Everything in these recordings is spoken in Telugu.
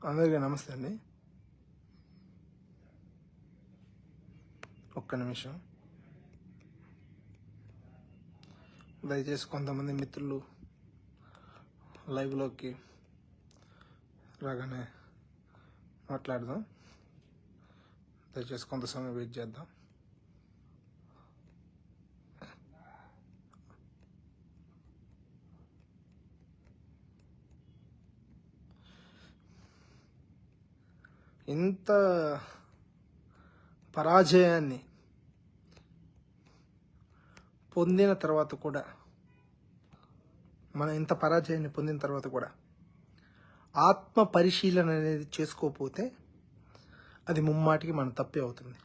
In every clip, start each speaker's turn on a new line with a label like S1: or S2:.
S1: అందరికీ నమస్తే అండి. ఒక్క నిమిషం. దయచేసి కొంతమంది మిత్రులు లైవ్లోకి రాగానే మాట్లాడదాం. దయచేసి కొంత సమయం వెయిట్ చేద్దాం. ఇంత పరాజయాన్ని పొందిన తర్వాత కూడా ఆత్మ పరిశీలన అనేది చేసుకోకపోతే అది ముమ్మాటికి మన తప్పే అవుతుంది.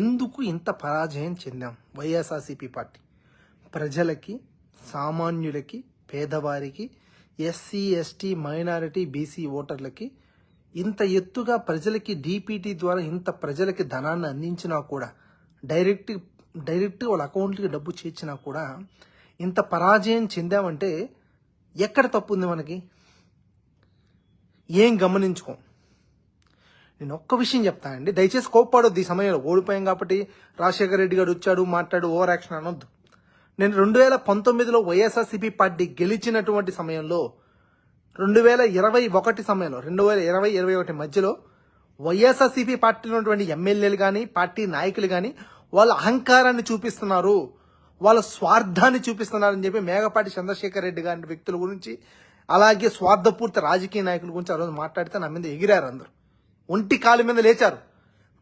S1: ఎందుకు ఇంత పరాజయం చెందాం? వైఎస్ఆర్సీపీ పార్టీ ప్రజలకి, సామాన్యులకి, పేదవారికి, ఎస్సీ, ఎస్టీ, మైనారిటీ, బీసీ ఓటర్లకి ఇంత ఎత్తుగా ప్రజలకి డీపీటీ ద్వారా ఇంత ప్రజలకి ధనాన్ని అందించినా కూడా, డైరెక్ట్ వాళ్ళ అకౌంట్కి డబ్బు చేర్చినా కూడా ఇంత పరాజయం చెందామంటే ఎక్కడ తప్పు ఉంది మనకి? ఏం గమనించుకోం. నేను ఒక్క విషయం చెప్తానండి, దయచేసి కోప్పడొద్దు. ఈ సమయంలో ఓడిపోయాం కాబట్టి రాజశేఖర రెడ్డి గారు వచ్చాడు మాట్లాడు ఓవర్ యాక్షన్ అనొద్దు. నేను 2019లో వైఎస్ఆర్సీపీ పార్టీ గెలిచినటువంటి సమయంలో 2021 సమయంలో 2020-21 మధ్యలో వైఎస్ఆర్సీపీ పార్టీలో ఉన్నటువంటి ఎమ్మెల్యేలు కానీ, పార్టీ నాయకులు కానీ వాళ్ళ అహంకారాన్ని చూపిస్తున్నారు, వాళ్ళ స్వార్థాన్ని చూపిస్తున్నారని చెప్పి మేఘపాటి చంద్రశేఖర్ రెడ్డి గారి వ్యక్తుల గురించి, అలాగే స్వార్థపూర్తి రాజకీయ నాయకుల గురించి ఆ రోజు మాట్లాడితే నా మీద ఎగిరారు. అందరూ ఒంటి కాలు మీద లేచారు.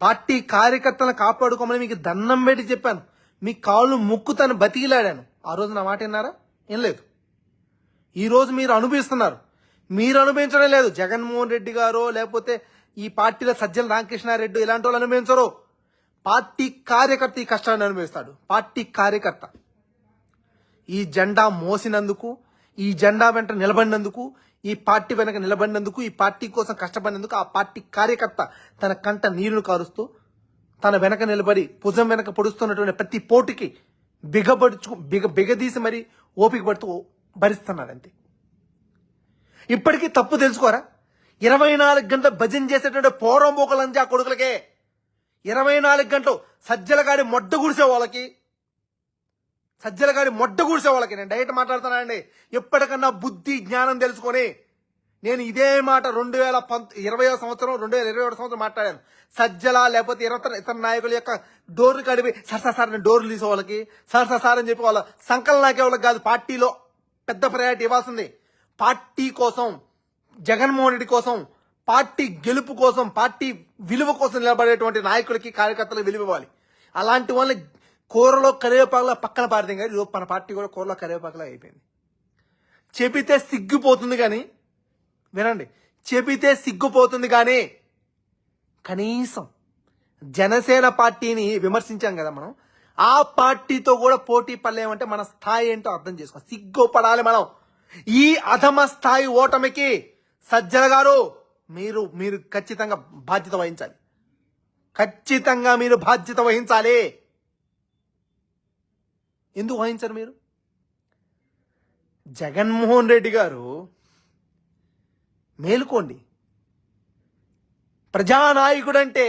S1: పార్టీ కార్యకర్తలను కాపాడుకోమని మీకు దండం పెట్టి చెప్పాను, మీ కాళ్ళు ముక్కుతాను బతికిలాడాను. ఆ రోజు నా మాట విన్నారా? ఏం లేదు. ఈరోజు మీరు అనుభవిస్తున్నారు. మీరు అనుభవించడం లేదు. జగన్మోహన్ రెడ్డి గారో లేకపోతే ఈ పార్టీలో సజ్జల రామకృష్ణారెడ్డి ఇలాంటి వాళ్ళు అనుభవించరు. పార్టీ కార్యకర్త ఈ కష్టాన్ని అనుభవిస్తాడు. పార్టీ కార్యకర్త ఈ జెండా మోసినందుకు, ఈ జెండా వెంట నిలబడినందుకు, ఈ పార్టీ వెనక నిలబడినందుకు, ఈ పార్టీ కోసం కష్టపడినందుకు ఆ పార్టీ కార్యకర్త తన కంట నీరును కారుస్తూ తన వెనక నిలబడి భుజం వెనక పొడుస్తున్నటువంటి ప్రతి పోటుకి బిగదీసి మరి ఓపిక పడుతూ భరిస్తున్నాడంతే. ఇప్పటికీ తప్పు తెలుసుకోరా? 24 గంటలు భజన చేసేటువంటి పోరంబోకలంజా కొడుకులకే 24 గంటలు సజ్జలగాడి మొడ్డ గుడిసే వాళ్ళకి నేను డైరెక్ట్ మాట్లాడుతున్నానండి. ఎప్పటికన్నా బుద్ధి జ్ఞానం తెలుసుకొని నేను ఇదే మాట 2020 సంవత్సరం 2021 సంవత్సరం మాట్లాడాను. సజ్జల లేకపోతే ఇతర నాయకుల యొక్క డోర్లు కడిపి సార్ నేను డోర్లు తీసే వాళ్ళకి సార్ అని చెప్పి వాళ్ళ సంకలనం నాకే వాళ్ళకి కాదు, పార్టీలో పెద్ద ప్రయారిటీ ఇవ్వాల్సింది. పార్టీ కోసం, జగన్మోహన్ రెడ్డి కోసం, పార్టీ గెలుపు కోసం, పార్టీ విలువ కోసం నిలబడేటువంటి నాయకులకి, కార్యకర్తలకు విలువ ఇవ్వాలి. అలాంటి వాళ్ళని కూరలో కరివేపాకులా పక్కన పారితే కానీ ఈరోజు మన పార్టీ కూడా కూరలో కరివేపాకులా అయిపోయింది. చెబితే సిగ్గిపోతుంది కానీ, వినండి, చెబితే సిగ్గుపోతుంది కానీ కనీసం జనసేన పార్టీని విమర్శించాం కదా మనం, ఆ పార్టీతో కూడా పోటీ పడలేమంటే మన స్థాయి ఏంటో అర్థం చేసుకో. సిగ్గుపడాలి మనం. ఈ అధమ స్థాయి ఓటమికి సజ్జల గారు మీరు ఖచ్చితంగా బాధ్యత వహించాలి. ఎందుకు వహించరు మీరు? జగన్మోహన్ రెడ్డి గారు మేలుకోండి. ప్రజానాయకుడు అంటే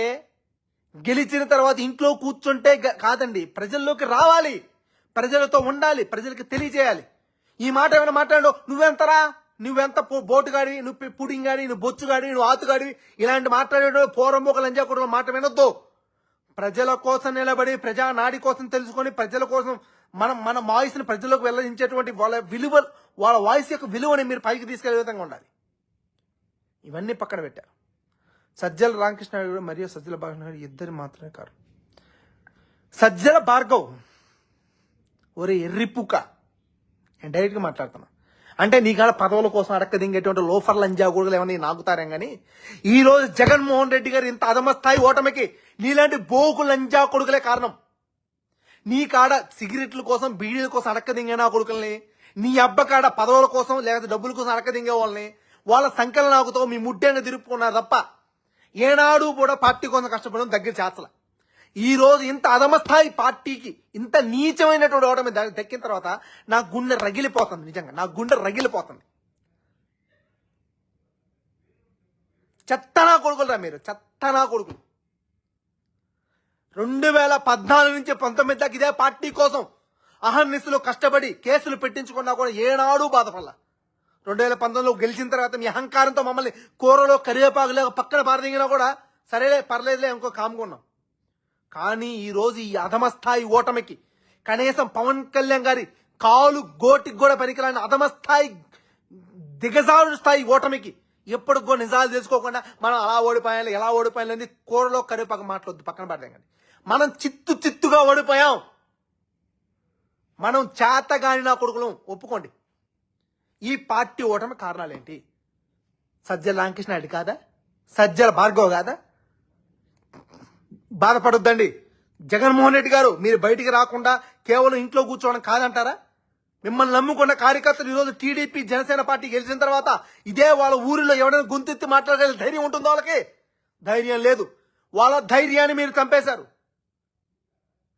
S1: గెలిచిన తర్వాత ఇంట్లో కూర్చుంటే కాదండి, ప్రజల్లోకి రావాలి, ప్రజలతో ఉండాలి, ప్రజలకు తెలియజేయాలి. ఈ మాట ఏమైనా మాట్లాడు, నువ్వెంత బోటుగాడి, నువ్వు పుడింగాడి, నువ్వు బొచ్చుగాడి, నువ్వు ఆతుగాడి, ఇలాంటి మాట్లాడే పోరంబోకలు లంజా కూడా మాట వినొద్దు. ప్రజల కోసం నిలబడి, ప్రజా నాడి కోసం తెలుసుకొని, ప్రజల కోసం మన వాయిస్ని ప్రజలకు వెల్లడించేటువంటి వాళ్ళ వాయిస్ యొక్క విలువని మీరు పైకి తీసుకెళ్లే విధంగా ఉండాలి. ఇవన్నీ పక్కన పెట్టారు. సజ్జల రామకృష్ణ మరియు సజ్జల భార్గవ్ ఇద్దరు మాత్రమే కాదు. సజ్జల భార్గవ్ ఒరే ఎర్రిపుక, నేను డైరెక్ట్గా మాట్లాడుతున్నా. అంటే నీ కాడ పదవుల కోసం అడక్కదింగేటువంటి లోఫర్ లంజా కూడా ఏమన్నా నాకుతారేం కానీ ఈ రోజు జగన్మోహన్ రెడ్డి గారు ఇంత అధమస్థాయి ఓటమికి నీలాంటి బోకు లంజా కొడుకులే కారణం. నీ కాడ సిగరెట్ల కోసం, బీడీల కోసం అడక్కదింగే నా కొడుకుల్ని, నీ అబ్బ కాడ పదవుల కోసం లేకపోతే డబ్బుల కోసం అడక్కదింగే వాళ్ళని వాళ్ళ సంఖ్యలు నాకుతో మీ ముడ్డేని తిరుపుకున్నారు తప్ప ఏనాడు కూడా పార్టీ కోసం కష్టపడడం దగ్గర చేస్తల. ఈ రోజు ఇంత అధమస్థాయి పార్టీకి ఇంత నీచమైనటువంటి ఓటమి దక్కిన తర్వాత నా గుండె రగిలిపోతుంది. నిజంగా నా గుండె రగిలిపోతుంది. చెత్తనా కొడుకులరా మీరు, చెత్తనా కొడుకులు. 2014 నుంచి 19 దాకా ఇదే పార్టీ కోసం అహర్నిశలు కష్టపడి కేసులు పెట్టించుకున్నా కూడా ఏనాడు బాధపడాల. 2019లో గెలిచిన తర్వాత మీ అహంకారంతో మమ్మల్ని కూరలో కరివేపాకులో పక్కన పారదిగినా కూడా సరేలే పర్లేదులే ఇంకో కాముకున్నాం. కానీ ఈ రోజు ఈ అధమస్థాయి ఓటమికి కనీసం పవన్ కళ్యాణ్ గారి కాలు గోటికి కూడా పనికిరాని అధమస్థాయి దిగజారు స్థాయి ఓటమికి ఎప్పటికి కూడా నిజాలు తెలుసుకోకుండా మనం అలా ఓడిపోయాలి ఎలా ఓడిపోయాలి కూరలో కరివేపాకు మాట్లాడొద్దు, పక్కన పడలేండి. మనం చిత్తుగా ఓడిపోయాం. మనం చేతగాని నా కొడుకులం ఒప్పుకోండి. ఈ పార్టీ ఓటమి కారణాలేంటి? సజ్జల రామకృష్ణారెడ్డి కాదా? సజ్జల భార్గవ్ కాదా? బాధపడొద్దండి. జగన్మోహన్ రెడ్డి గారు మీరు బయటికి రాకుండా కేవలం ఇంట్లో కూర్చోవడం కాదంటారా? మిమ్మల్ని నమ్ముకున్న కార్యకర్తలు ఈరోజు టీడీపీ జనసేన పార్టీ గెలిచిన తర్వాత ఇదే వాళ్ళ ఊరిలో ఎవరైనా గొంతెత్తి మాట్లాడగలిగే ధైర్యం ఉంటుందో? వాళ్ళకి ధైర్యం లేదు. వాళ్ళ ధైర్యాన్ని మీరు చంపేశారు.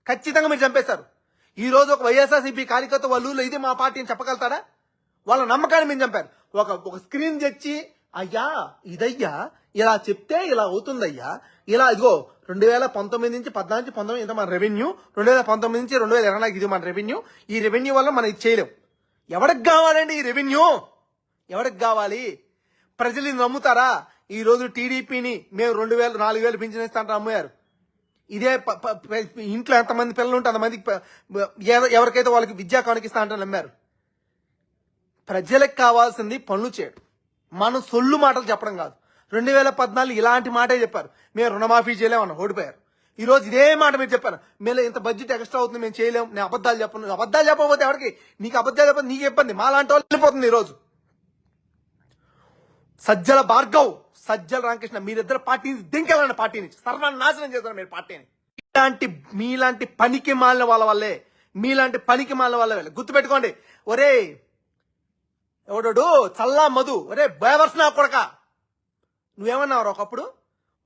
S1: ఖచ్చితంగా మీరు చంపేశారు. ఈ రోజు ఒక వైఎస్ఆర్సీపీ కార్యకర్త వాళ్ళ ఊళ్ళో ఇది మా పార్టీ అని చెప్పగలుగుతారా? వాళ్ళ నమ్మకాన్ని మీరు చంపారు. ఒక స్క్రీన్ తెచ్చి అయ్యా ఇదయ్యా ఇలా చెప్తే ఇలా అవుతుందయ్యా, ఇలా ఇదిగో 2019 నుంచి 14 నుంచి 19 ఇంత మన రెవెన్యూ, 2019 నుంచి 2024 ఇది మన రెవెన్యూ, ఈ రెవెన్యూ వల్ల మనం ఇది చేయలేం. ఎవరికి కావాలండి ఈ రెవెన్యూ? ఎవరికి కావాలి? ప్రజలు నమ్ముతారా? ఈ రోజు టీడీపీని మేము 2000 4000 పింఛన్ ఇస్తాంటే అమ్మారు. ఇదే ఇంట్లో ఎంతమంది పిల్లలు ఉంటే అంతమందికి ఎవరికైతే వాళ్ళకి విద్యా కానుక ఇస్తా అంటే నమ్మారు. ప్రజలకు కావాల్సింది పనులు చేయడం, మనం సొల్లు మాటలు చెప్పడం కాదు. 2014 ఇలాంటి మాటే చెప్పారు, మేము రుణమాఫీ చేయలేమన్నా, ఓడిపోయారు. ఈ రోజు ఇదే మాట మీరు చెప్పారు, మేము ఇంత బడ్జెట్ ఎక్స్ట్రా అవుతుంది మేము చేయలేము, నేను అబద్ధాలు చెప్పను. అబద్ధాలు చెప్పకపోతే ఎవరికి? నీకు అబద్ధాలు చెప్పదు, నీకు ఇబ్బంది. మా లాంటి వాళ్ళు వెళ్ళిపోతుంది. ఈరోజు సజ్జల భార్గవ్, సజ్జల రామకృష్ణ మీరిద్దరు పార్టీని దింకెళ్ళండి, పార్టీ నుంచి సర్వాన్ని నాశనం చేస్తారు మీరు పార్టీని. మీలాంటి పనికి మాలిన వాళ్ళ వల్లే, మీలాంటి పనికి మాలిన వాళ్ళ వల్లే. గుర్తుపెట్టుకోండి. ఒరే ఎవడోడు చల్లా మధు, ఒరే బేవర్స్ నా కొడక, నువ్వేమన్నావు ఒకప్పుడు?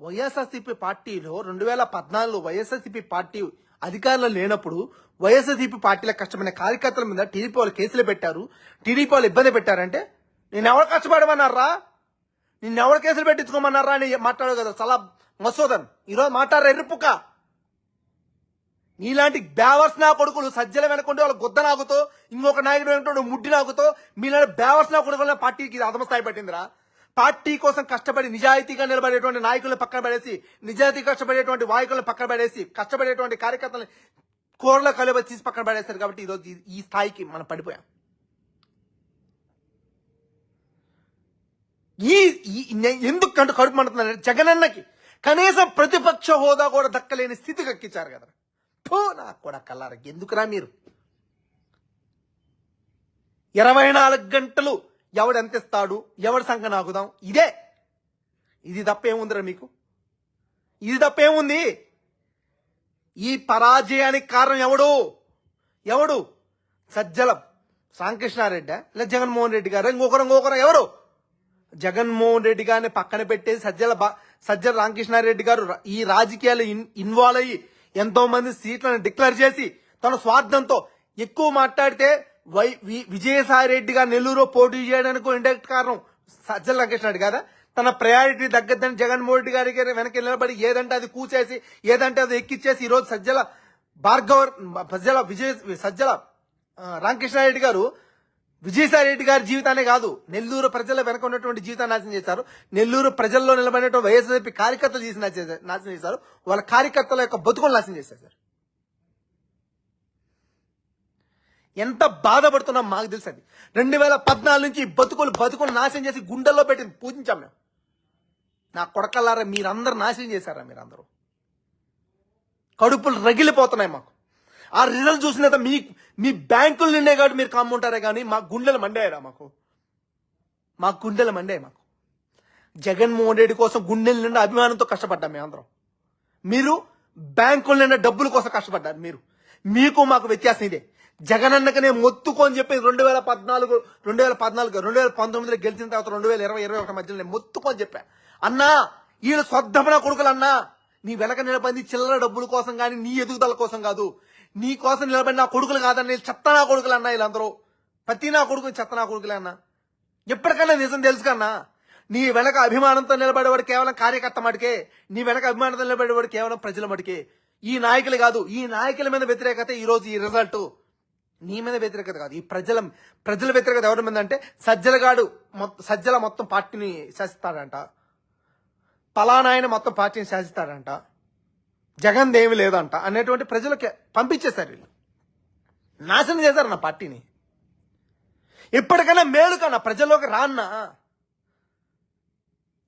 S1: వైఎస్ఆర్సీపీ పార్టీలో 2014లో వైఎస్ఆర్సీపీ పార్టీ అధికారంలో లేనప్పుడు వైఎస్ఆర్సీపీ పార్టీలో కష్టమైన కార్యకర్తల మీద టీడీపీ వాళ్ళు కేసులు పెట్టారు, టీడీపీ వాళ్ళు ఇబ్బంది పెట్టారంటే నేనెవరు కష్టపడమన్నారా? నిన్నెవరు కేసులు పెట్టించుకోమన్నారా అని మాట్లాడు కదా చాలా మసోదన్. ఈరోజు మాట్లాడారు ఎర్రిపుక్క. నీలాంటి బేవర్స్ నా కొడుకులు సజ్జల వెనకుంటే వాళ్ళ గుద్ద నాగుతో, ఇంకొక నాయకుడు వెనకుంటే ముడ్డి నాగుతో, మీలాంటి బేవర్స్ నా కొడుకుల పార్టీకి అధమ స్థాయి పట్టిందిరా. పార్టీ కోసం కష్టపడి నిజాయితీగా నిలబడేటువంటి నాయకులను పక్కన పడేసి, నిజాయితీ కష్టపడేటువంటి నాయకులను పక్కన పడేసి, కష్టపడేటువంటి కార్యకర్తలను కూరలో కలిపి తీసి పక్కన పడేస్తారు. కాబట్టి ఈరోజు ఈ స్థాయికి మనం పడిపోయాం. ఎందుకు కడుపు మండుతున్నారు? జగనన్నకి కనీసం ప్రతిపక్ష హోదా కూడా దక్కలేని స్థితికి ఎక్కించారు కదా. నాకు కూడా కల్లారా, ఎందుకురా మీరు 24 గంటలు ఎవడెంత ఇస్తాడు, ఎవడి సంఖ నాకుదాం, ఇది తప్పేముందిరా మీకు? ఇది తప్పేముంది? ఈ పరాజయానికి కారణం ఎవడు? సజ్జల రామకృష్ణారెడ్డి లేదా జగన్మోహన్ రెడ్డి గారు? ఇంకొకరు ఎవరు? జగన్మోహన్ రెడ్డి గారిని పక్కన పెట్టేసి సజ్జల రామకృష్ణారెడ్డి గారు ఈ రాజకీయాలు ఇన్వాల్వ్ అయ్యి ఎంతో మంది సీట్లను డిక్లేర్ చేసి తన స్వార్థంతో ఎక్కువ మాట్లాడితే విజయసాయి రెడ్డి గారు నెల్లూరు పోటీ చేయడానికి ఇండైరెక్ట్ కారణం సజ్జల రామకృష్ణారెడ్డి కదా. తన ప్రయారిటీ తగ్గద్దని జగన్మోహన్ రెడ్డి గారికి వెనక నిలబడి ఏదంటే అది కూసేసి ఏదంటే అది ఎక్కిచ్చేసి ఈరోజు సజ్జల రామకృష్ణారెడ్డి గారు విజయసాయి రెడ్డి గారి జీవితాన్ని కాదు, నెల్లూరు ప్రజల వెనక ఉన్నటువంటి జీవితాన్ని నాశనం చేశారు. నెల్లూరు ప్రజల్లో నిలబడినటువంటి వైఎస్ఆర్సీపీ కార్యకర్తలు నాశనం చేశారు. వాళ్ళ కార్యకర్తల యొక్క బతుకులు నాశనం చేశారు. ఎంత బాధపడుతున్నాం మాకు తెలుసు. అది 2014 నుంచి బతుకులు నాశనం చేసి గుండెల్లో పెట్టి పూజించాం మేము. నా కొడకల్లారా మీరందరూ నాశనం చేశారా? మీరందరూ కడుపులు రగిలిపోతున్నాయి మాకు. ఆ రిజల్ట్ చూసిన మీ బ్యాంకులు నిండే కాబట్టి మీరు కమ్ముంటారే కానీ మా గుండెలు మండాయరా? మా గుండెలు మండాయి. మాకు జగన్మోహన్ రెడ్డి కోసం గుండెల నిండా అభిమానంతో కష్టపడ్డాం మేమందరం. మీరు బ్యాంకుల నిండా డబ్బుల కోసం కష్టపడ్డారు. మీకు మాకు వ్యత్యాసం ఇదే. జగనన్నకనే మొత్తుకొని చెప్పి 2019లో గెలిచిన తర్వాత 2020-21 మధ్యలో నేను మొత్తుకొని చెప్పా, అన్నా వీళ్ళు స్వద్ధమన కొడుకులు అన్నా, నీ వెనక నిలబడి చిల్లర డబ్బుల కోసం కానీ నీ ఎదుగుదల కోసం కాదు. నీ కోసం నిలబడి నా కొడుకులు కాదన్న, చెత్త నా కొడుకులు అన్నా వీళ్ళందరూ. ప్రతి నా కొడుకు చెత్త నా కొడుకులే అన్నా. ఎప్పటికన్నా నిజం తెలుసు కన్నా. నీ వెనక అభిమానంతో నిలబడేవాడు కేవలం కార్యకర్త మటుకే. నీ వెనక అభిమానంతో నిలబడేవాడు కేవలం ప్రజల మటుకే. ఈ నాయకులు కాదు. ఈ నాయకుల మీద వ్యతిరేకత ఈ రోజు ఈ రిజల్ట్. నీ మీద వ్యతిరేకత కాదు, ఈ ప్రజల వ్యతిరేకత ఎవరి మీద అంటే సజ్జల మొత్తం పార్టీని శాసిస్తాడంట, పలానాయన మొత్తం పార్టీని శాసిస్తాడంట, జగన్ ఏమి లేదంట అనేటువంటి ప్రజలకి పంపించేశారు. వీళ్ళు నాశనం చేశారు నా పార్టీని. ఇప్పటికైనా మేలు కన్నా ప్రజల్లోకి రాన్నా.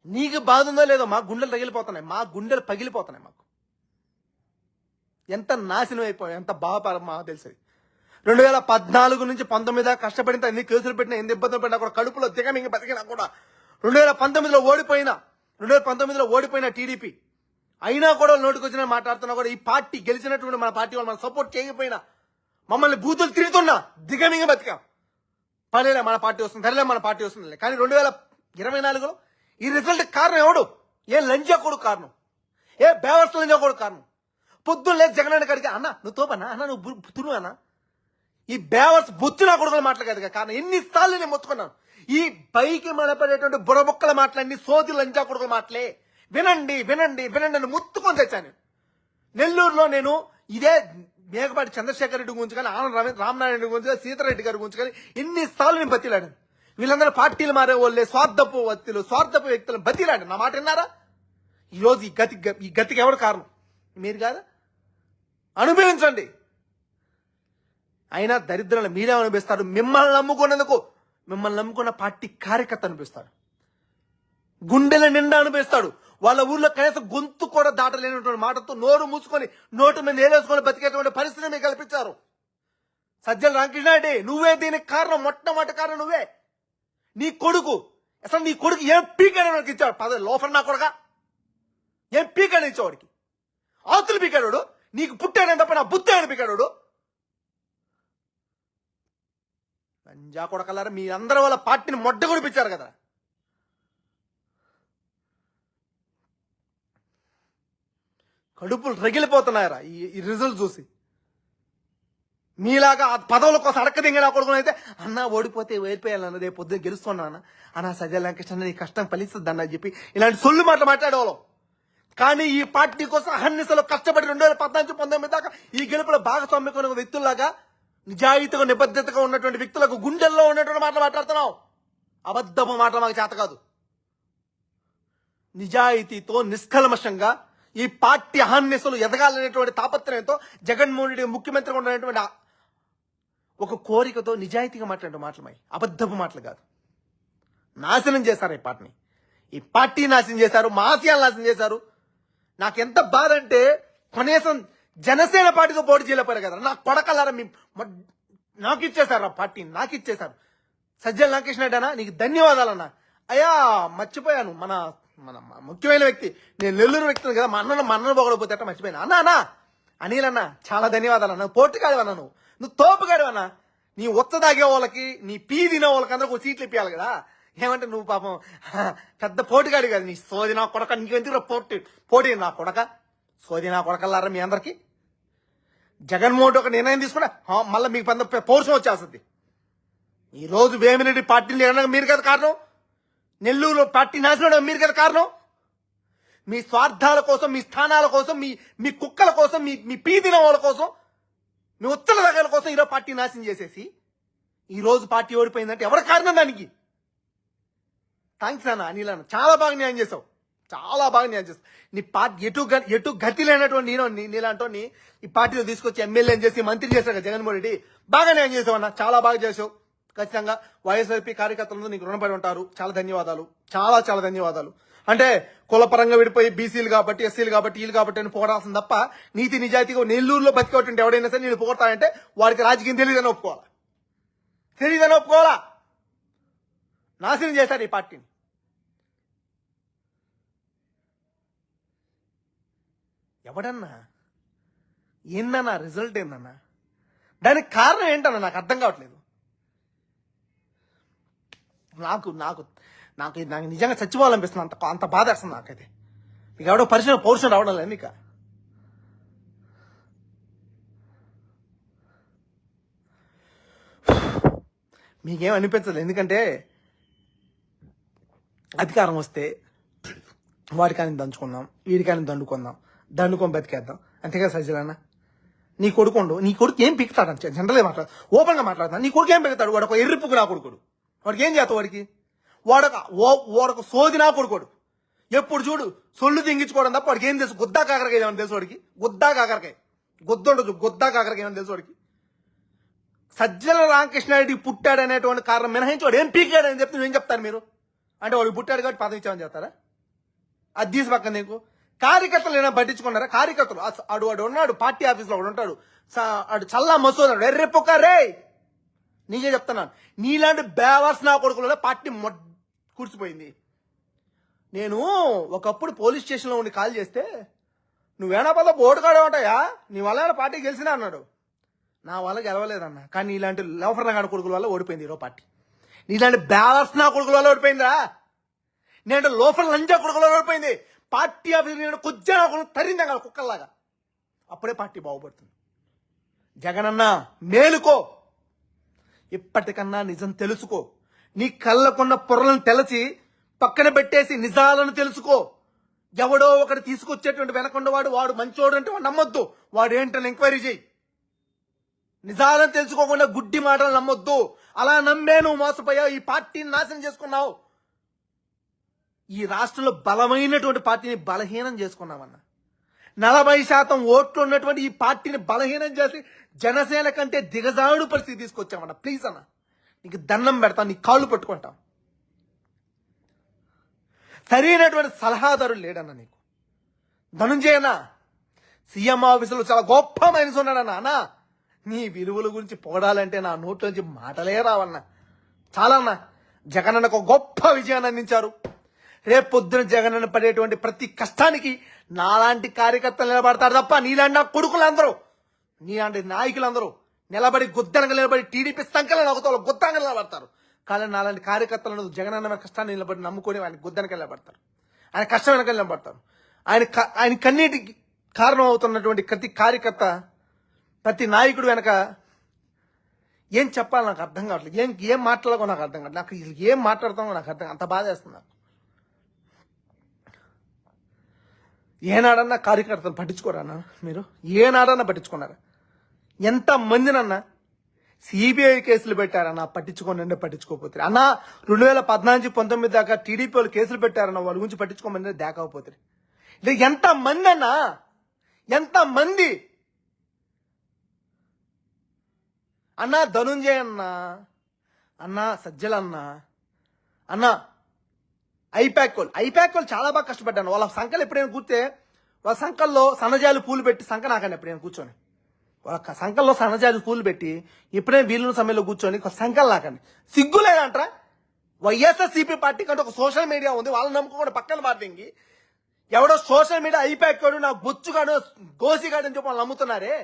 S1: నీకు బాధ ఉందో లేదో మా గుండెలు తగిలిపోతున్నాయి, మా గుండెలు పగిలిపోతున్నాయి. మాకు ఎంత నాశనం అయిపోయాయి, ఎంత బాధ మాకు తెలిసేది. 2014 నుంచి 19 దాకా కష్టపడిన, ఎన్ని కేసులు పెట్టినా, ఎన్ని ఇబ్బందులు పడినా కూడా, కడుపులో దిగమింగ బతికినా కూడా, 2019లో ఓడిపోయిన టీడీపీ అయినా కూడా నోటికి వచ్చిన మాట్లాడుతున్నా కూడా, ఈ పార్టీ గెలిచినటువంటి మన పార్టీ వాళ్ళు మనం సపోర్ట్ చేయకపోయినా, మమ్మల్ని బూతులు తిరుగుతున్నా దిగమింగ బతికాం. పర్లేలే మన పార్టీ వస్తుంది, సరేలే మన పార్టీ వస్తుంది. కానీ 2024లో ఈ రిజల్ట్ కారణం ఎవడు? ఏ లంజా కొడుకు కారణం, ఏ బేవర్స్ లంజా కొడుకు కారణం. పొద్దున్న లేదు జగన్ కడిగి అన్న నువ్వు తోపన్నా, అన్న నువ్వు తును అన్న. ఈ బేవర్స్ బొచ్చు నా కొడుకుల మాటలు కాదు కారణం. ఎన్నిసార్లు నేను మొత్తుకున్నాను. ఈ పైకి మలపడేటువంటి బుడబొక్కల మాటలన్నీ సోది లంజా కొడుకుల మాటలే. వినండి వినండి వినండి అని ముత్తుకొని తెచ్చాను. నెల్లూరులో నేను ఇదే మేకపాటి చంద్రశేఖర్ రెడ్డి గురించి కానీ, ఆనంద రామనారాయణ రెడ్డి గురించి కానీ, సీతారెడ్డి గారి గురించి కానీ ఎన్నిసార్లు నేను బతిలాడాను. వీళ్ళందరూ పార్టీలు మారే వాళ్ళే, స్వార్థపు వ్యక్తులను బతిలాడాను. నా మాట విన్నారా? ఈరోజు ఈ గతికి ఎవరు కారణం? మీరు కాదా? అనుభవించండి. అయినా దరిద్రాలు మీరే అనిపిస్తారు. మిమ్మల్ని నమ్ముకున్న పార్టీ కార్యకర్త అనిపిస్తాడు. గుండెల నిండా అనిపిస్తాడు. వాళ్ళ ఊర్లో కనీసం గొంతు కూడా దాటలేనటువంటి మాటతో నోరు మూసుకొని నోటు మీద నేలేసుకొని బతికేటువంటి పరిస్థితి మీకు కల్పించారు. సజ్జల రామకృష్ణారెడ్డి, నువ్వే దీనికి కారణం, మొట్టమొదటి కారణం నువ్వే. నీ కొడుకు అసలు నీ కొడుకు ఏం పీకాడు ఇచ్చాడు? పదవి లోఫర్ నా కొడుక ఏం పీకాడు ఇచ్చేవాడికి? ఆతులు పీకాడు. నీకు పుట్టాడని తప్ప నా బుద్ధి అని పీకాడు. లంజా కొడకల్లారా, మీ అందరి వాళ్ళ పార్టీని మొడ్డ కొడిపించారు కదా. కడుపులు రగిలిపోతున్నాయరా ఈ రిజల్ట్ చూసి. మీలాగా ఆ పదవుల కోసం అడక్కదింగిన కొడుకుని అయితే అన్న ఓడిపోతే ఓడిపోయాలన్న, రేపు పొద్దున గెలుస్తున్నా అన్న సజ్జల రామకృష్ణ నీ కష్టం ఫలిస్తుంది అన్న చెప్పి ఇలాంటి సొల్లు మాటలు మాట్లాడేవాళ్ళం. కానీ ఈ పార్టీ కోసం అహర్నిశలు కష్టపడి 2014-19 దాకా ఈ గెలుపులో భాగస్వామ్యం వ్యక్తుల్లాగా, నిజాయితీగా నిబద్ధతగా ఉన్నటువంటి వ్యక్తులకు గుండెల్లో ఉన్నటువంటి మాటలు మాట్లాడుతున్నావు. అబద్ధపు మాటలు మాకు చేత కాదు. నిజాయితీతో నిష్కల్మషంగా ఈ పార్టీ అహర్నిశలు ఎదగాలనేటువంటి తాపత్రయంతో జగన్మోహన్ రెడ్డి ముఖ్యమంత్రిగా ఉన్నటువంటి ఒక కోరికతో నిజాయితీగా మాట్లాడే మాటలమై, అబద్ధపు మాటలు కాదు. నాశనం చేశారు ఈ పార్టీ నాశనం చేశారు, మా ఆశయాలు నాశనం చేశారు. నాకు ఎంత బాధ అంటే కనీసం జనసేన పార్టీతో పోటీ చేయలేపారు కదా. నా కొడకల్లారా నాకు ఇచ్చేశారు, ఆ పార్టీని నాకు ఇచ్చేశారు. సజ్జల రామకృష్ణారెడ్డి అన్న నీకు ధన్యవాదాలన్నా. అయ్యా మర్చిపోయాను, మన మన ముఖ్యమైన వ్యక్తి, నేను నెల్లూరు వ్యక్తిని కదా, మా అన్నను పొగడపోతే అట్లా మర్చిపోయాను. అన్నా అనిల్ అన్న చాలా ధన్యవాదాలు అన్న. పోటుగాడు అన్నా, నువ్వు తోపుగాడు అన్నా. నీ ఉత్త తాగే వాళ్ళకి, నీ పీ తినే వాళ్ళకి అందరూ సీట్లు ఇప్పించాలి కదా. ఏమంటే నువ్వు పాపం పెద్ద పోటుగాడు కదా. నీ సోది నా కొడక, నీకెందుకు పోటీ నా కొడక, సోది నా కొడకల్లారా మీ అందరికి. జగన్మోహన్ ఒక నిర్ణయం తీసుకున్నా మళ్ళీ మీకు పెద్ద పౌరుషం వచ్చేస్తుంది. ఈ రోజు వేమిరెడ్డి పార్టీని మీరు కదా కారణం, నెల్లూరులో పార్టీ నాశనం మీరు కదా కారణం. మీ స్వార్థాల కోసం, మీ స్థానాల కోసం, మీ కుక్కల కోసం, మీ పీదిన వాళ్ళ కోసం, మీ ఉత్తల దగ్గర కోసం ఈరోజు పార్టీ నాశనం చేసేసి ఈరోజు పార్టీ ఓడిపోయిందంటే ఎవరి కారణం దానికి? థ్యాంక్స్ అన్న అనిల్ అన్న, చాలా బాగా న్యాయం చేసావు, చాలా బాగా న్యాయం చేస్తావు. నీ పార్టీ ఎటు గతి లేనటువంటి నీలాంటో ఈ పార్టీలో తీసుకొచ్చి ఎమ్మెల్యేని చేసి మంత్రి చేశాడు కదా జగన్మోహన్ రెడ్డి. బాగా న్యాయం చేసావు అన్న, చాలా బాగా చేసావు. ఖచ్చితంగా వైఎస్ఆర్పీ కార్యకర్తలందరూ నీకు రుణపడి ఉంటారు. చాలా ధన్యవాదాలు, చాలా చాలా ధన్యవాదాలు. అంటే కులపరంగా విడిపోయి బీసీలు కాబట్టి, ఎస్సీలు కాబట్టి, వీళ్ళు కాబట్టి అని పోరాల్సింది తప్ప నీతి నిజాయితీగా నెల్లూరులో బతికేటువంటి ఎవడైనా సరే నేను పోగొడతానంటే వాడికి రాజకీయం తెలియదని ఒప్పుకోవాలా. నాశనం చేశారు ఈ పార్టీని. ఎవడన్నా ఏందన్నా రిజల్ట్ ఏందన్నా? దానికి కారణం ఏంటన్నా నాకు అర్థం కావట్లేదు. నాకు నాకు నాకు నాకు నిజంగా చచ్చిపోవాలనిపిస్తుంది. అంత బాధ వేస్తుంది నాకైతే. నీకు ఎవడో పౌరుషం రావడం లేదు నీకు. మీకేం అనిపించదు, ఎందుకంటే అధికారం వస్తే వాడికాని దంచుకుందాం, వీడికాని దండుకొని బతికేద్దాం, అంతేగా సజ్జలన్న. నీ కొడుకుండు, నీ కొడుకు ఏం పిక్కుతాడు? జనరల్గా మాట్లాడు, ఓపెన్గా మాట్లాడతాను. నీ కొడుకు ఏం పిక్కుతాడు? వాడు ఒక ఎర్రిపుకు నా కొడుకుడు. వాడికి ఏం చేస్తావు? వాడొక సోది నా కొడుకోడు. ఎప్పుడు చూడు సొల్లు తింగించుకోవడం తప్ప వాడికి ఏం తెలుసు? గుద్దా కాకరకాయ ఏమని తెలుసు వాడికి? గుద్దా కాకరకాయ గుద్దుండదు, గుద్దా కాకరకాయ ఏమని తెలుసు వాడికి? సజ్జల రామకృష్ణారెడ్డి పుట్టాడు అనేటువంటి కారణం మినహాయించి వాడు ఏం పీకాడు అని చెప్తే నువ్వేం చెప్తారు మీరు? అంటే వాడు పుట్టాడు కాబట్టి పదవి ఇచ్చామని చెప్తారా? అది తీసి పక్కన నీకు కార్యకర్తలు ఏమైనా పట్టించుకున్నారా? కార్యకర్తలు వాడు ఉన్నాడు పార్టీ ఆఫీస్లో, వాడు ఉంటాడు, అడు చల్లా మసోదాడు, ఎర్రెప్పొక్క రే. నీకే చెప్తున్నాను, నీలాంటి బేవర్స్ నా కొడుకులలో పార్టీ కూర్చిపోయింది. నేను ఒకప్పుడు పోలీస్ స్టేషన్లో ఉండి కాల్ చేస్తే నువ్వేనా పద ఓటుకాడే ఉంటాయా, నీ వల్ల పార్టీ గెలిచినా అన్నాడు. నా వల్ల గెలవలేదన్న, కానీ ఇలాంటి లోఫర్ నాగాడు కొడుకుల వల్ల ఓడిపోయింది ఈరో పార్టీ. నీలాంటి బ్యాలర్స్ నా కొడుకుల వల్ల ఓడిపోయిందిరా. నేను లోఫర్ లంజా కొడుకుల వల్ల ఓడిపోయింది. పార్టీ ఆఫీస్ నేను కొద్దిగా నా కొడుకు తరిందా కదా కుక్కల్లాగా. అప్పుడే పార్టీ బాగుపడుతుంది. జగనన్న మేలుకో, ఇప్పటికన్నా నిజం తెలుసుకో. నీ కళ్ళకున్న పొరలను తెలచి పక్కన పెట్టేసి నిజాలను తెలుసుకో. ఎవడో ఒకటి తీసుకొచ్చేటువంటి వెనకొండవాడు వాడు మంచోడు అంటే వాడు నమ్మొద్దు. వాడు ఏంటని ఎంక్వైరీ చేయి. నిజాలను తెలుసుకోకుండా గుడ్డి మాటలు నమ్మొద్దు. అలా నమ్మే నువ్వు మోసపోయావు, ఈ పార్టీని నాశనం చేసుకున్నావు. ఈ రాష్ట్రంలో బలమైనటువంటి పార్టీని బలహీనం చేసుకున్నావన్న. 40% ఓట్లు ఉన్నటువంటి ఈ పార్టీని బలహీనం చేసి జనసేన కంటే దిగజాడు పరిస్థితి తీసుకొచ్చామన్న. ప్లీజ్ అన్న, నీకు దండం పెడతాను, నీ కాళ్ళు పట్టుకుంటాం. సరైనటువంటి సలహాదారులు లేడన్న నీకు. ధనుంజయన్న సీఎం ఆఫీసులో చాలా గొప్ప మనిషి ఉన్నాడన్న. అన్నా, నీ విలువల గురించి పోడాలంటే నా నోట్ల నుంచి మాటలే రావన్నా. చాలా అన్న, జగనన్నకు గొప్ప విజయాన్ని అందించారు. రేపు పొద్దున జగనన్న పడేటువంటి ప్రతి కష్టానికి నాలాంటి కార్యకర్తలు నిలబడతారు తప్ప నీలాంటి నా కొడుకులందరూ, నీలాంటి నాయకులందరూ నిలబడి టీడీపీ సంఖ్యలో నవ్వుతారు, గుత్తంగా నిలబడతారు. కానీ నాలాంటి కార్యకర్తలను జగనన్న కష్టాన్ని నిలబడి నమ్ముకొని ఆయన గుద్దనకి నిలబడతారు, ఆయన కష్టం వెనక నిలబడతారు. ఆయన కన్నీటికి కారణం అవుతున్నటువంటి ప్రతి కార్యకర్త, ప్రతి నాయకుడు వెనక ఏం చెప్పాలి నాకు అర్థం కావట్లేదు. ఏం మాట్లాడాలో నాకు అర్థం కావట్లేదు. నాకు ఏం మాట్లాడతామో నాకు అర్థం, అంత బాధ వేస్తుంది నాకు. ఏనాడన్నా కార్యకర్తలు పట్టించుకోరన్నా మీరు? ఏనాడన్నా పట్టించుకున్నారా? ఎంతమందినన్నా సిబిఐ కేసులు పెట్టారన్నా పట్టించుకోనండి, పట్టించుకోకపోతే అన్న 2014-19 దాకా టీడీపీ వాళ్ళు కేసులు పెట్టారన్న, వాళ్ళ గురించి పట్టించుకోమని దేకపోతే ఇది ఎంతమంది అన్నా, ఎంతమంది అన్నా? ధనుంజయ అన్నా సజ్జలన్న అన్నా ఐపాక్ వాళ్ళు చాలా బాగా కష్టపడ్డాను. వాళ్ళ సంఖలు ఎప్పుడైనా కూర్తే వాళ్ళ సంఖల్లో సన్నజాలు పూలు పెట్టి సంఖ నాకండి ఎప్పుడైనా కూర్చొని, వాళ్ళ సంఖల్లో సన్నజాలు పూలు పెట్టి ఎప్పుడైనా వీలున్న సమయంలో కూర్చొని సంఖలు నాకండి. సిగ్గులేదంటారా? వైఎస్ఆర్సీపీ పార్టీ కంటే ఒక సోషల్ మీడియా ఉంది, వాళ్ళని నమ్ముకోకుండా పక్కన పార్టీకి ఎవడో సోషల్ మీడియా ఐపాక్ నా బొచ్చుగాడు గోసిగాడు అని చెప్పి వాళ్ళు నమ్ముతున్నారే.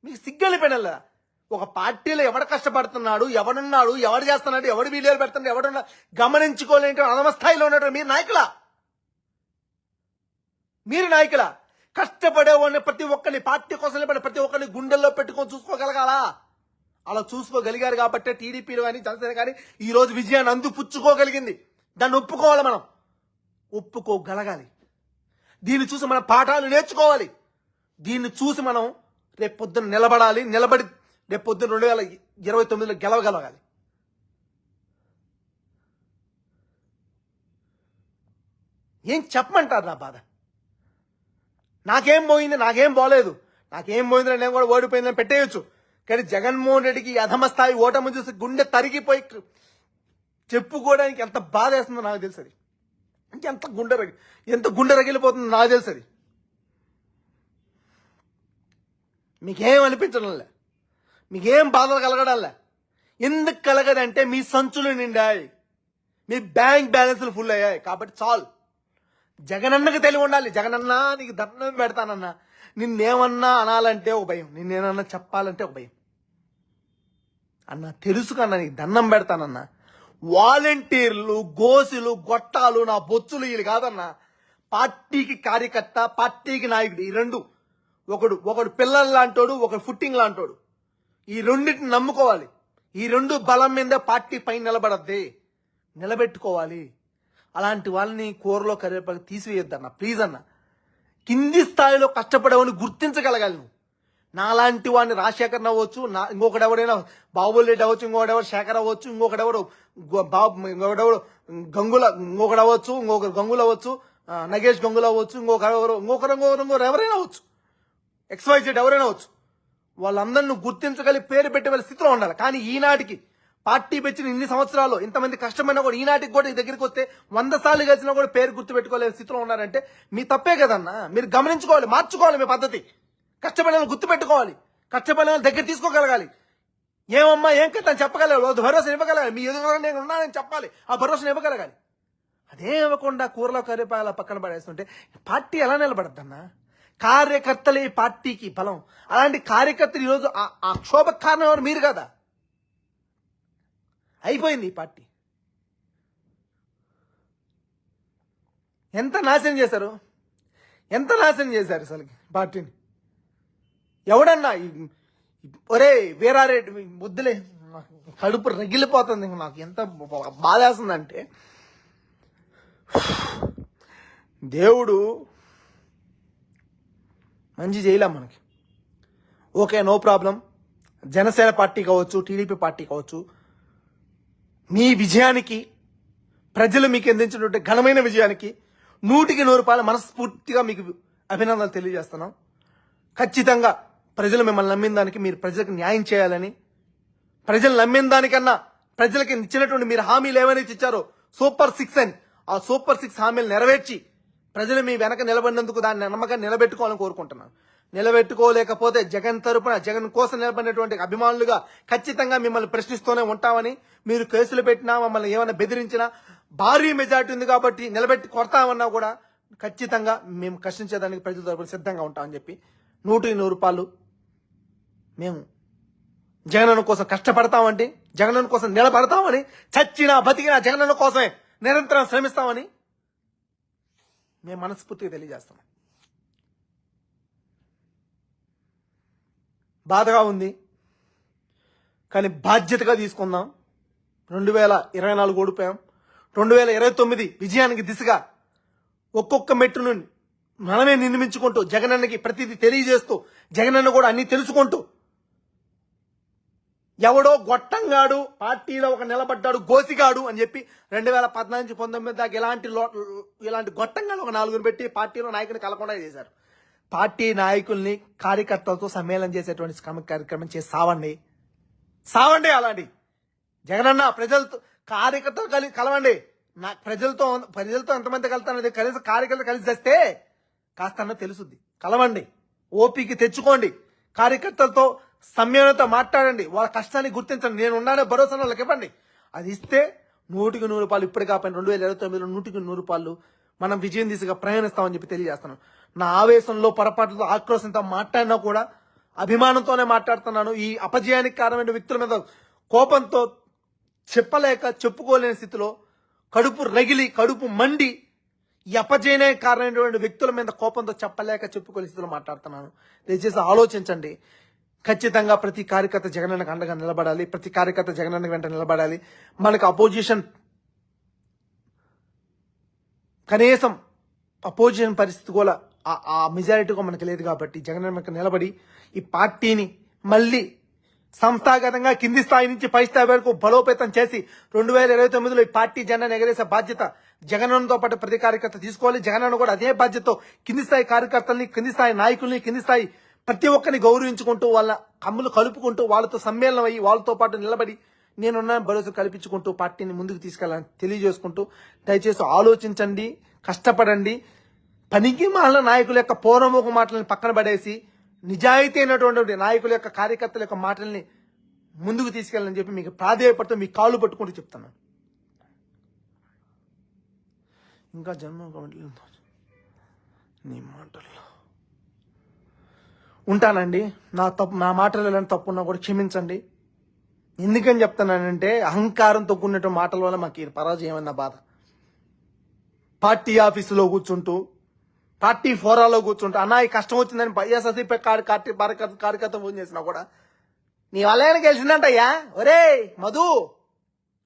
S1: మీకు సిగ్గలిపోయినలా? ఒక పార్టీలో ఎవడు కష్టపడుతున్నాడు, ఎవడున్నాడు, ఎవడు చేస్తున్నాడు, ఎవడు వీడియోలు పెడుతున్నాడు, ఎవడున్నా గమనించుకోలేంటి అనవ స్థాయిలో ఉన్నాడు. మీరు నాయకులా? కష్టపడేవాడిని ప్రతి ఒక్కరిని, పార్టీ కోసం నిలబడే ప్రతి ఒక్కరిని గుండెల్లో పెట్టుకొని చూసుకోగలగాలా? అలా చూసుకోగలిగారు కాబట్టి టీడీపీలో కానీ జనసేన కానీ ఈ రోజు విజయాన్ని అందిపుచ్చుకోగలిగింది. దాన్ని ఒప్పుకోవాలి, మనం ఒప్పుకోగలగాలి. దీన్ని చూసి మనం పాఠాలు నేర్చుకోవాలి. దీన్ని చూసి మనం రేపు పొద్దున నిలబడి రేపు పొద్దున 2029లో గెలవగలగాలి. ఏం చెప్పమంటారు నా బాధ? నాకేం పోయింది, నాకేం పోలేదు, నాకేం పోయిందని నేను కూడా ఓడిపోయిందని పెట్టేయచ్చు. కానీ జగన్మోహన్ రెడ్డికి అధమ స్థాయి ఓటమి చూసి గుండె తరిగిపోయి చెప్పుకోవడానికి ఎంత బాధ వేస్తుందో నాకు తెలుసు. అది ఎంత గుండె రగిలిపోతుందో నాకు తెలుసు. అది మీకేం అనిపించడంలే, మీకేం బాధలు కలగడాలే. ఎందుకు కలగదంటే మీ సంచులు నిండాయి, మీ బ్యాంక్ బ్యాలెన్స్లు ఫుల్ అయ్యాయి. కాబట్టి చాలు. జగనన్నకి తెలివి ఉండాలి. జగనన్నా నీకు దండం పెడతానన్నా, నిన్నేమన్నా అనాలంటే ఒక భయం, నిన్నేమన్నా చెప్పాలంటే ఒక భయం. అన్న తెలుసుకన్నా నీకు దండం పెడతానన్నా. వాలంటీర్లు, గోసులు, గొట్టాలు, నా బొచ్చులు వీళ్ళు కాదన్నా. పార్టీకి కార్యకర్త, పార్టీకి నాయకుడు, ఈ రెండు. ఒకడు పిల్లల లాంటోడు, ఒకడు ఫుట్టింగ్ లాంటోడు. ఈ రెండింటిని నమ్ముకోవాలి. ఈ రెండు బలం మీద పార్టీ పైన నిలబడద్ది, నిలబెట్టుకోవాలి. అలాంటి వాళ్ళని కూరలో కరివేపాకు తీసివేయొద్దన్న, ప్లీజ్ అన్న. కింది స్థాయిలో కష్టపడేవాడిని గుర్తించగలగాలి నువ్వు. నాలాంటి వాడిని రాజశేఖర్ అవ్వచ్చు, ఇంకొకటి ఎవరైనా బాబుల్ రెడ్డి అవ్వచ్చు, ఇంకొకటి శేఖర్ అవ్వచ్చు, ఇంకొకటెవరు గంగుల, ఇంకొకటి అవ్వచ్చు, ఇంకొకరు గంగులు అవ్వచ్చు, నగేష్ గంగులు అవ్వచ్చు, ఇంకొకరు ఎవరైనా అవ్వచ్చు, XYZ ఎవరైనా అవ్వచ్చు. వాళ్ళందరిని గుర్తించగలిగి పేరు పెట్టే స్థితిలో ఉండాలి. కానీ ఈనాటికి పార్టీ పెంచిన ఇన్ని సంవత్సరాలు ఇంతమంది కష్టమైనా కూడా ఈనాటికి కూడా ఈ దగ్గరికి వస్తే 100 సార్లు కలిసినా కూడా పేరు గుర్తు పెట్టుకోలేని స్థితిలో ఉన్నారంటే మీ తప్పే కదన్నా. మీరు గమనించుకోవాలి, మార్చుకోవాలి మీ పద్ధతి. కష్టపడిన గుర్తు పెట్టుకోవాలి, కష్టపడిన దగ్గర తీసుకోగలగాలి. ఏమమ్మా ఏం కథ అని చెప్పగలగాలి, భరోసా ఇవ్వగలగాలి. మీ ఎదురు నేను ఉన్నానని చెప్పాలి, ఆ భరోసాను ఇవ్వగలగాలి. అదే ఇవ్వకుండా కూరలో కరివేపాల పక్కన పడేస్తుంటే పార్టీ ఎలా నిలబడద్దన్నా? కార్యకర్తలే ఈ పార్టీకి బలం. అలాంటి కార్యకర్తలు ఈరోజు ఆ క్షోభకు కారణం ఎవరు? మీరు కదా. అయిపోయింది ఈ పార్టీ. ఎంత నాశనం చేశారు, ఎంత నాశనం చేశారు అసలు పార్టీని. ఎవడన్నా ఒరే వీరారెడ్డి వద్దులే, కడుపు రగిలిపోతుంది నాకు. ఎంత బాధేస్తుందంటే, దేవుడు మంచి చేయలేం మనకి. Okay, no problem. Janasena party కావచ్చు, టీడీపీ పార్టీ కావచ్చు, మీ విజయానికి, ప్రజలు మీకు అందించినటువంటి ఘనమైన విజయానికి 100% మనస్ఫూర్తిగా మీకు అభినందనలు తెలియజేస్తున్నాం. ఖచ్చితంగా ప్రజలు మిమ్మల్ని నమ్మిన దానికి మీరు ప్రజలకు న్యాయం చేయాలని, ప్రజలు నమ్మిన దానికన్నా ప్రజలకి ఇచ్చినటువంటి మీరు హామీలు ఏమైనా ఇచ్చారో సూపర్ 6 అని, ఆ సూపర్ 6 హామీలు నెరవేర్చి ప్రజలు మీ వెనక నిలబడినందుకు దాన్ని నమ్మకాన్ని నిలబెట్టుకోవాలని కోరుకుంటున్నాను. నిలబెట్టుకోలేకపోతే జగన్ తరపున, జగన్ కోసం నిలబడినటువంటి అభిమానులుగా ఖచ్చితంగా మిమ్మల్ని ప్రశ్నిస్తూనే ఉంటామని, మీరు కేసులు పెట్టినా, మమ్మల్ని ఏమైనా బెదిరించినా, భారీ మెజార్టీ ఉంది కాబట్టి నిలబెట్టి కొడతామన్నా కూడా ఖచ్చితంగా మేము కష్టించేదానికి ప్రజల తరపున సిద్ధంగా ఉంటామని చెప్పి 100% మేము జగనన్న కోసం కష్టపడతామంటే, జగనన్న కోసం నిలబడతామని, చచ్చినా బతికినా జగనన్న కోసమే నిరంతరం శ్రమిస్తామని మేము మనస్ఫూర్తిగా తెలియజేస్తాం. బాధగా ఉంది, కానీ బాధ్యతగా తీసుకుందాం. 2024 ఓడిపోయాం. 2029 విజయానికి దిశగా ఒక్కొక్క మెట్టును మనమే నిర్మించుకుంటూ, జగనన్నకి ప్రతిదీ తెలియజేస్తూ, జగనన్న కూడా అన్ని తెలుసుకుంటూ, ఎవడో గొట్టంగాడు పార్టీలో ఒక నిలబడ్డాడు గోసిగాడు అని చెప్పి 2014-19 దాకా ఇలాంటి గొట్టంగాడు ఒక 4 పెట్టి పార్టీలో నాయకుని కలకుండా చేశారు. పార్టీ నాయకుల్ని కార్యకర్తలతో సమ్మేళనం చేసేటువంటి కార్యక్రమం చేసి సావండి. అలాంటి జగనన్న ప్రజలతో కార్యకర్తలు కలవండి. ప్రజలతో ఎంతమంది కలుతానది కనీసం కార్యకర్తలు కలిసి చేస్తే కాస్త తెలుసుద్ది. కలవండి, ఓపిక తెచ్చుకోండి, కార్యకర్తలతో సమ్మెలతో మాట్లాడండి, వాళ్ళ కష్టాన్ని గుర్తించండి. నేను ఉన్నానే భరోసా వాళ్ళకి ఇవ్వండి. అది ఇస్తే 100% ఇప్పటి కాకపోయినా 2029లో 100% మనం విజయం దిశగా ప్రయాణిస్తామని చెప్పి తెలియజేస్తున్నాను. నా ఆవేశంలో, పొరపాటుతో, ఆక్రోశంతో మాట్లాడినా కూడా అభిమానంతోనే మాట్లాడుతున్నాను. ఈ అపజయానికి కారణమైన వ్యక్తుల మీద కోపంతో చెప్పుకోలేని స్థితిలో, కడుపు రగిలి, కడుపు మండి, ఈ అపజయానికి కారణమైనటువంటి వ్యక్తుల మీద కోపంతో చెప్పుకోలేని స్థితిలో మాట్లాడుతున్నాను. దయచేసి ఆలోచించండి. ఖచ్చితంగా ప్రతి కార్యకర్త జగనన్నకు అండగా నిలబడాలి, ప్రతి కార్యకర్త జగనన్న వెంట నిలబడాలి. మనకు అపోజిషన్ కనీసం అపోజిషన్ పరిస్థితి కూడా ఆ మెజారిటీ కూడా మనకి లేదు కాబట్టి జగనన్న నిలబడి ఈ పార్టీని మళ్ళీ సంస్థాగతంగా కింది స్థాయి నుంచి పై స్థాయి వరకు బలోపేతం చేసి 2029లో ఈ పార్టీ జెండాను ఎగరేసే బాధ్యత జగనన్నతో పాటు ప్రతి కార్యకర్త తీసుకోవాలి. జగనన్న కూడా అదే బాధ్యతతో కింది స్థాయి కార్యకర్తల్ని, కింది స్థాయి నాయకుల్ని, కింది స్థాయి ప్రతి ఒక్కరిని గౌరవించుకుంటూ, వాళ్ళ కమ్ములు కలుపుకుంటూ, వాళ్ళతో సమ్మేళనం అయ్యి వాళ్ళతో పాటు నిలబడి నేనున్న భరోసా కల్పించుకుంటూ పార్టీని ముందుకు తీసుకెళ్ళాలని తెలియజేసుకుంటూ, దయచేసి ఆలోచించండి, కష్టపడండి. పనికి మాలిన నాయకుల యొక్క పూర్వముఖ మాటలను పక్కన పడేసి నిజాయితీ అయినటువంటి నాయకుల యొక్క, కార్యకర్తల యొక్క మాటల్ని ముందుకు తీసుకెళ్ళాలని చెప్పి మీకు ప్రాధేయపడుతూ మీ కాళ్ళు పట్టుకుంటూ చెప్తున్నాను. ఇంకా జన్మ నీ మాటల్లో ఉంటానండి. నా మాటలు ఎలాంటి తప్పున్నా కూడా క్షమించండి. ఎందుకని చెప్తున్నానంటే అహంకారంతో కూడినటువంటి మాటల వల్ల మాకు పరాజయం అన్న బాధ. పార్టీ ఆఫీసులో కూర్చుంటూ పార్టీ ఫోరాలో కూర్చుంటా అన్నా ఈ కష్టం వచ్చిందని వైఎస్ఆర్సీపీ కార్యకర్త ఫోన్ చేసినా కూడా నీ వల్ల ఏమైనా గెలిచిందంటయ్యా. ఒరే మధు,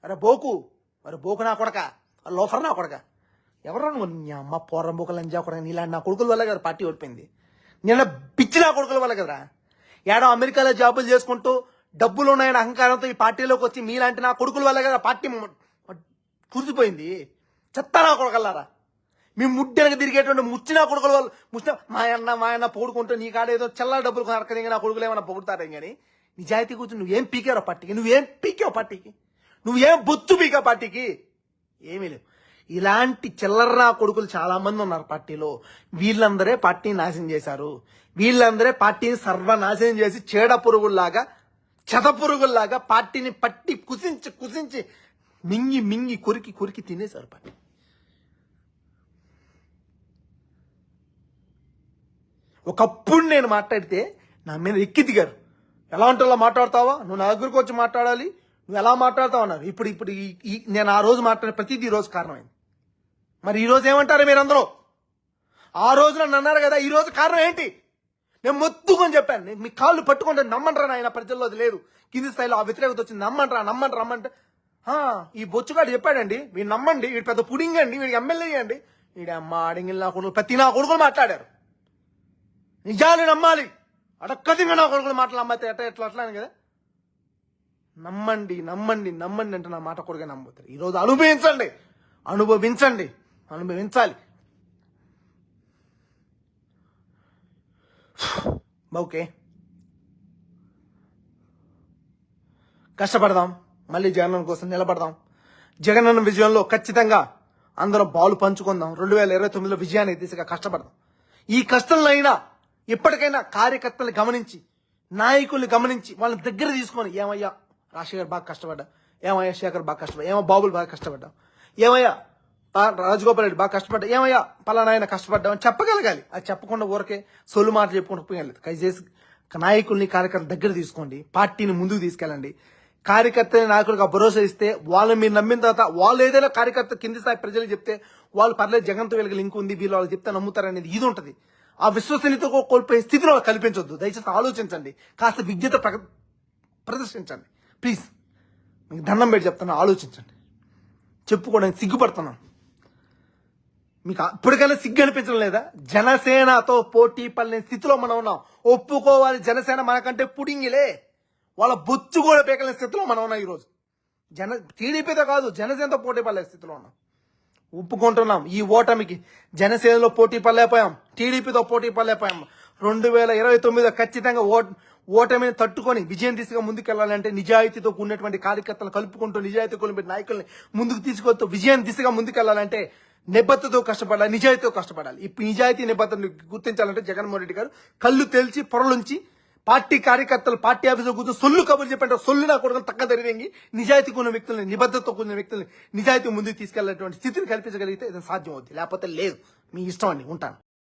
S1: అరే బోకు నా కొడక, లోఫర్ నా కొడక, ఎవరు నీ అమ్మ పోరం బోకలు అంజా కొడక, నీలాంటి నా కొడుకుల వల్ల కదా పార్టీ ఓడిపోయింది. నిన్న పిచ్చి నా కొడుకుల వల్ల కదరా. ఏడో అమెరికాలో జాబులు చేసుకుంటూ డబ్బులు ఉన్నాయని అహంకారంతో ఈ పార్టీలోకి వచ్చి మీలాంటి నా కొడుకుల వల్ల కదా పార్టీ కూర్చిపోయింది. చెత్త నా కొడకల్లారా. మీ ముడ్డెనక తిరిగేటువంటి ముచ్చిన కొడుకుల వాళ్ళు మా అన్న పొగుడుకుంటూ నీ కాడ ఏదో చల్ల డబ్బులు అరకదిగా నా కొడుకులు ఏమైనా పొగుడతారేం కానీ నిజాయితీ కూర్చొని నువ్వేం పీకావు పార్టీకి, నువ్వేం బొత్తు పీకా పార్టీకి, ఏమీ లేవు. ఇలాంటి చిల్లర కొడుకులు చాలా మంది ఉన్నారు పార్టీలో. వీళ్ళందరే పార్టీని నాశనం చేశారు. వీళ్ళందరే పార్టీని సర్వనాశనం చేసి చీడ పురుగుల్లాగా చెత పురుగుల్లాగా పార్టీని పట్టి కుసించి మింగి కొరికి తినేశారు పార్టీ. ఒకప్పుడు నేను మాట్లాడితే నా మీద ఎక్కి దిగారు. ఎలా ఉంటుందో మాట్లాడతావా, నువ్వు నా దగ్గరకు వచ్చి మాట్లాడాలి, నువ్వు ఎలా మాట్లాడతావు అన్నారు. ఇప్పుడు నేను ఆ రోజు మాట్లాడే ప్రతిదీ ఈ రోజు కారణమైంది. మరి ఈ రోజు ఏమంటారు మీరందరూ? ఆ రోజు నన్ను అన్నారు కదా, ఈ రోజు కారణం ఏంటి? నేను మొత్తుకొని చెప్పాను. మీ కాళ్ళు పట్టుకుంటే నమ్మంటారా ఆయన ప్రజల్లో అది లేదు. కింది స్థాయిలో ఆ వ్యతిరేకత వచ్చింది. నమ్మంటే ఈ బొచ్చుగాడు చెప్పాడండి, వీడు నమ్మండి, వీడు పెద్ద పుడింగ్ అండి, వీడికి ఎమ్మెల్యే అండి, వీడి అమ్మ అడిగిన నా కొడుకు ప్రతి నా కొడుకులు మాట్లాడారు. నిజాలు నమ్మాలి, అడక్కదిగా నా కొడుకులు మాటలు నమ్మితే ఎట్లా అని కదా. నమ్మండి అంటే నా మాట కొడుకే నమ్ముతారు. ఈరోజు అనుభవించాలి. ఓకే, కష్టపడదాం, మళ్ళీ జగనన్న కోసం నిలబడదాం. జగనన్న విజయంలో ఖచ్చితంగా అందరం పాలు పంచుకుందాం. 2029లో విజయానికి దిశగా కష్టపడదాం. ఈ కష్టంలో అయినా ఎప్పటికైనా కార్యకర్తలు గమనించి, నాయకుల్ని గమనించి వాళ్ళని దగ్గర తీసుకొని, ఏమయ్యా రాజశేఖర్ బాగా కష్టపడ్డా, ఏమయ్యా శేఖర్ బాగా కష్టపడ్డా, ఏమో బాబులు బాగా కష్టపడ్డా, ఏమయ్యా రాజగోపాల్ రెడ్డి బాగా కష్టపడ్డా, ఏమయ్యా పలానా ఆయన కష్టపడ్డా అని చెప్పగలగాలి. అది చెప్పకుండా ఊరికే సొల్లు మాటలు చెప్పుకుంటూ పోయలేదు. దయచేసి నాయకుల్ని కార్యకర్తల దగ్గర తీసుకోండి, పార్టీని ముందుకు తీసుకెళ్ళండి. కార్యకర్త నాయకులకు ఆ భరోసా ఇస్తే వాళ్ళని మీరు నమ్మిన తర్వాత వాళ్ళు ఏదైనా కార్యకర్త కింది స్థాయి ప్రజలు చెప్తే వాళ్ళు పర్లేదు జగన్తో వీళ్ళకి లింక్ ఉంది, వీళ్ళు వాళ్ళు చెప్తే నమ్ముతారనేది ఇది ఉంటుంది. ఆ విశ్వసనీయత కోల్పోయే స్థితిలో కల్పించొద్దు. దయచేసి ఆలోచించండి, కాస్త విజ్ఞత ప్రదర్శించండి ప్లీజ్. మీకు దండం పెట్టి చెప్తాను, ఆలోచించండి. చెప్పుకోవడానికి సిగ్గుపడుతున్నాను. మీకు ఇప్పటికైనా సిగ్గు అనిపించడం లేదా? జనసేనతో పోటీ పడలేని స్థితిలో మనం ఉన్నాం. ఒప్పుకోవాలి, జనసేన మనకంటే పుడింగిలే, వాళ్ళ బొచ్చు కూడా పీకలేని స్థితిలో మనం ఉన్నాం ఈరోజు. టీడీపీతో కాదు, జనసేనతో పోటీ పడలే స్థితిలో ఉన్నాం. ఒప్పుకుంటున్నాం ఈ ఓటమికి. జనసేనలో పోటీ పడలేకపోయాం, టీడీపీతో పోటీ పడలేకపోయాం. 2029 ఖచ్చితంగా ఓటమిని తట్టుకొని విజయం దిశగా ముందుకెళ్లాలంటే నిజాయితీతో ఉన్నటువంటి కార్యకర్తలు కలుపుకుంటూ, నిజాయితీ కొలిపెట్టి నాయకుల్ని ముందుకు తీసుకొస్తూ విజయం దిశగా ముందుకెళ్లాలంటే నిబద్ధతతో కష్టపడాలి, నిజాయితీతో కష్టపడాలి. ఈ నిజాయితీ నిబద్ధతను గుర్తించాలంటే జగన్మోహన్ రెడ్డి గారు కళ్ళు తెల్చి పొరలుంచి పార్టీ కార్యకర్తలు పార్టీ ఆఫీసులో కూర్చొని సొల్లు కబుర్లు చెప్పంటే సొల్లు నా కొడుకులు తక్క జరిగి నిజాయితీ ఉన్న వ్యక్తుల్ని, నిబద్ధతతో కూడిన వ్యక్తుల్ని నిజాయితీ ముందుకు తీసుకెళ్లేటువంటి స్థితిని కల్పించగలిగితే ఇది సాధ్యం అవుతుంది. లేకపోతే లేదు. మీ ఇష్టం అండి. ఉంటాను.